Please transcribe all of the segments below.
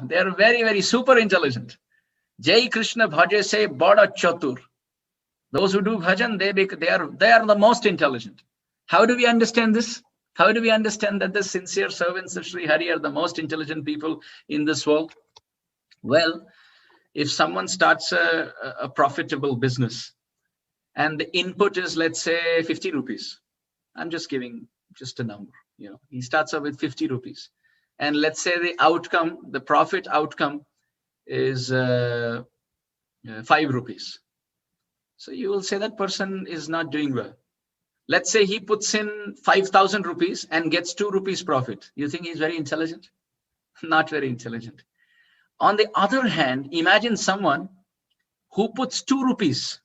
They're very, very super intelligent. Jai Krishna bhaje se bada chatur. Those who do bhajan, they are the most intelligent. How do we understand this? How do we understand that the sincere servants of Sri Hari are the most intelligent people in this world? Well, if someone starts a profitable business and the input is, let's say, 50 rupees, I'm just giving just a number, he starts up with 50 rupees. And let's say the outcome, the profit outcome is 5 rupees. So you will say that person is not doing well. Let's say he puts in 5,000 rupees and gets 2 rupees profit. You think he's very intelligent? Not very intelligent. On the other hand, imagine someone who puts 2 rupees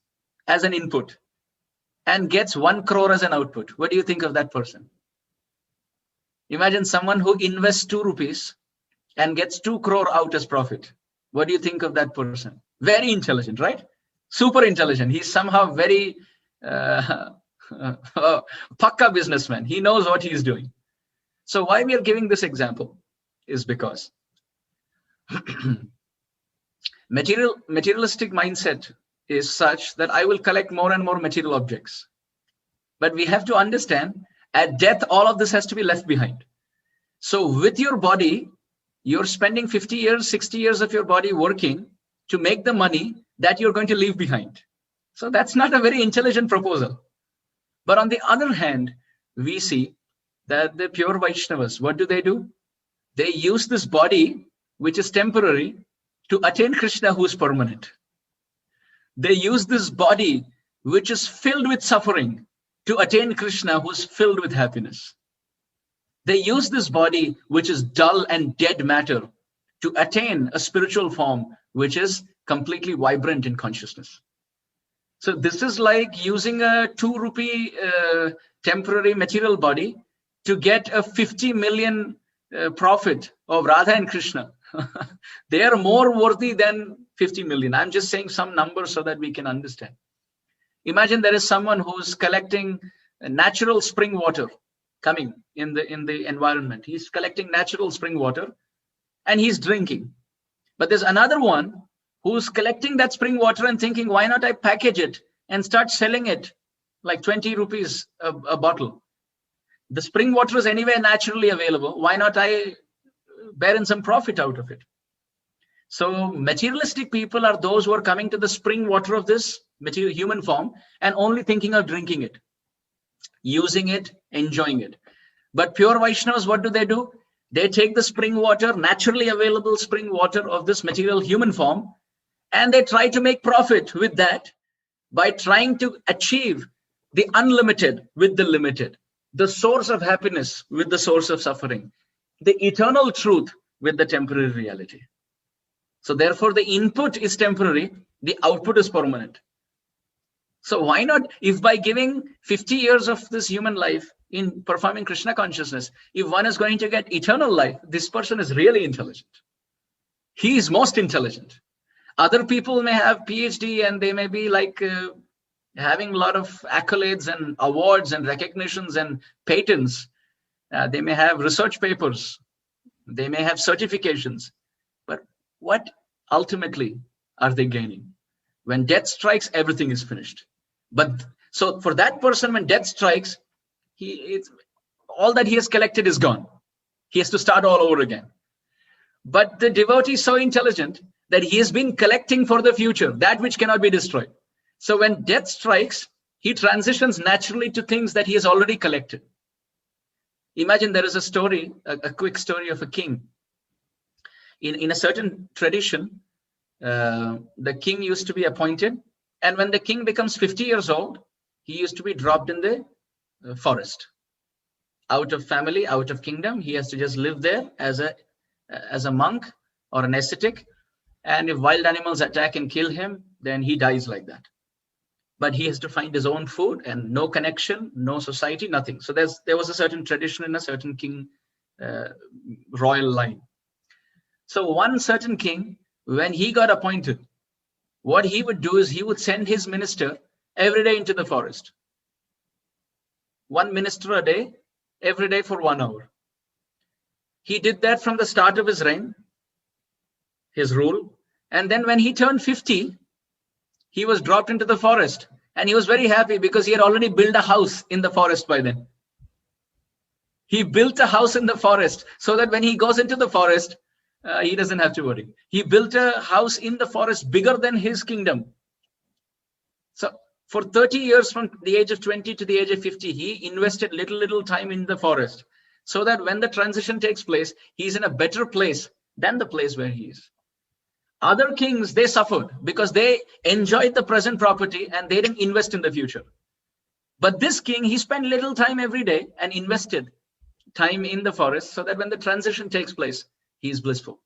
as an input and gets 1 crore as an output. What do you think of that person? Imagine someone who invests 2 rupees and gets 2 crore out as profit. What do you think of that person? Very intelligent, right? Super intelligent. He's somehow very pakka businessman. He knows what he's doing. So why we are giving this example is because materialistic mindset is such that I will collect more and more material objects. But we have to understand, at death, all of this has to be left behind. So with your body, you're spending 50 years, 60 years of your body working to make the money that you're going to leave behind. So that's not a very intelligent proposal. But on the other hand, we see that the pure Vaishnavas, what do? They use this body, which is temporary, to attain Krishna, who is permanent. They use this body, which is filled with suffering, to attain Krishna, who is filled with happiness. They use this body, which is dull and dead matter, to attain a spiritual form, which is completely vibrant in consciousness. So this is like using a 2 rupee temporary material body to get a 50 million profit of Radha and Krishna. They are more worthy than 50 million. I'm just saying some numbers so that we can understand. Imagine there is someone who's collecting natural spring water coming in the environment. He's collecting natural spring water and he's drinking. But there's another one who's collecting that spring water and thinking, why not I package it and start selling it like 20 rupees a bottle? The spring water is anyway naturally available. Why not I bear in some profit out of it? So materialistic people are those who are coming to the spring water of this material human form and only thinking of drinking it, using it, enjoying it. But pure Vaishnavas, what do? They take the spring water, naturally available spring water of this material human form, and they try to make profit with that by trying to achieve the unlimited with the limited, the source of happiness with the source of suffering, the eternal truth with the temporary reality. So therefore, the input is temporary, the output is permanent. So why not, if by giving 50 years of this human life in performing Krishna consciousness, if one is going to get eternal life, this person is really intelligent. He is most intelligent. Other people may have PhD and they may be like having a lot of accolades and awards and recognitions and patents. They may have research papers. They may have certifications. But what ultimately are they gaining? When death strikes, everything is finished. But so for that person, when death strikes, all that he has collected is gone. He has to start all over again. But the devotee is so intelligent that he has been collecting for the future, that which cannot be destroyed. So when death strikes, he transitions naturally to things that he has already collected. Imagine there is a story, a quick story of a king. In a certain tradition, the king used to be appointed, and when the king becomes 50 years old, he used to be dropped in the forest. Out of family, out of kingdom, he has to just live there as a monk or an ascetic. And if wild animals attack and kill him, then he dies like that. But he has to find his own food and no connection, no society, nothing. So there was a certain tradition in a certain king royal line. So one certain king, when he got appointed, what he would do is he would send his minister every day into the forest. One minister a day, every day for 1 hour. He did that from the start of his reign. his rule. And then when he turned 50, he was dropped into the forest. And he was very happy because he had already built a house in the forest by then. He built a house in the forest so that when he goes into the forest, he doesn't have to worry. He built a house in the forest bigger than his kingdom. So for 30 years, from the age of 20 to the age of 50, he invested little time in the forest so that when the transition takes place, he's in a better place than the place where he is. Other kings, they suffered because they enjoyed the present property and they didn't invest in the future. But this king, he spent little time every day and invested time in the forest so that when the transition takes place, he is blissful.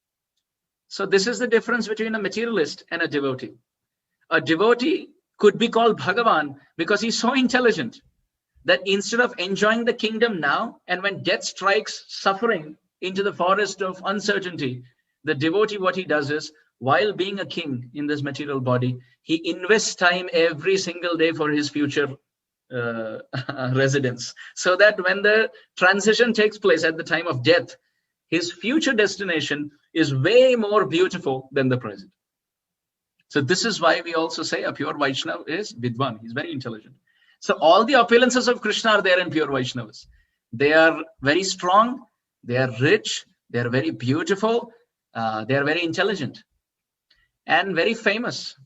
So this is the difference between a materialist and a devotee. A devotee could be called Bhagavan because he's so intelligent that instead of enjoying the kingdom now, and when death strikes suffering into the forest of uncertainty, the devotee, what he does is, while being a king in this material body, he invests time every single day for his future residence, so that when the transition takes place at the time of death, his future destination is way more beautiful than the present. So this is why we also say a pure Vaishnava is Vidwan. He's very intelligent. So all the opulences of Krishna are there in pure Vaishnavas. They are very strong, they are rich, they are very beautiful, they are very intelligent and very famous.